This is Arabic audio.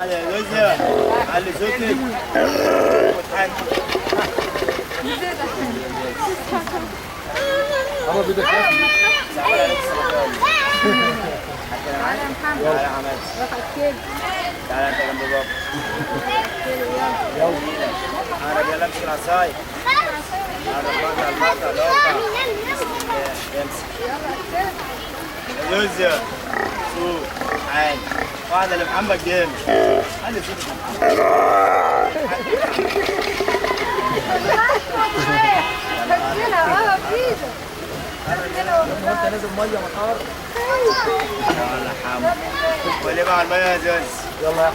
يا جوزة علي صوتك وتحكي. أبا بدك تعالى يا محمد. تعالى يا حماد. تعالى انت جنب بابا. انا بيلا امسك العصاية. انا المطر لوكا. امسك. يا جوزة شوف عادي. واحدة لمحمد جامد. علي صوتك. وانت نازل ميه مطار. يلا حمد. وليه مع المية يا زوز؟ يلا يا